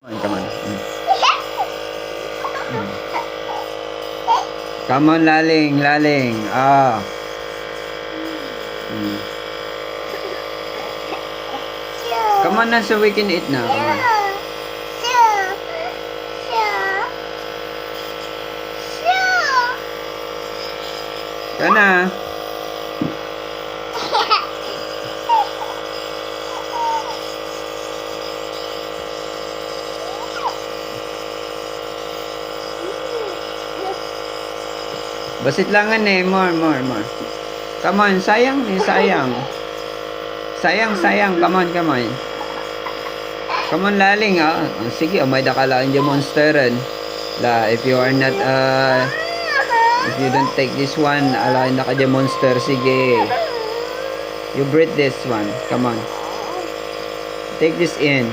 Come on. Come on, laling, laling. Ah. Come on na, so we can eat now. Come on. Kana. Basit langan eh. More. Come on, sayang eh, sayang. Sayang. Come on. Come on, laling ah. Sige, may dakalaan dyan monsteran. If you are not, if you don't take this one, alain na ka dyan monster. Sige. You breathe this one. Come on. Take this in.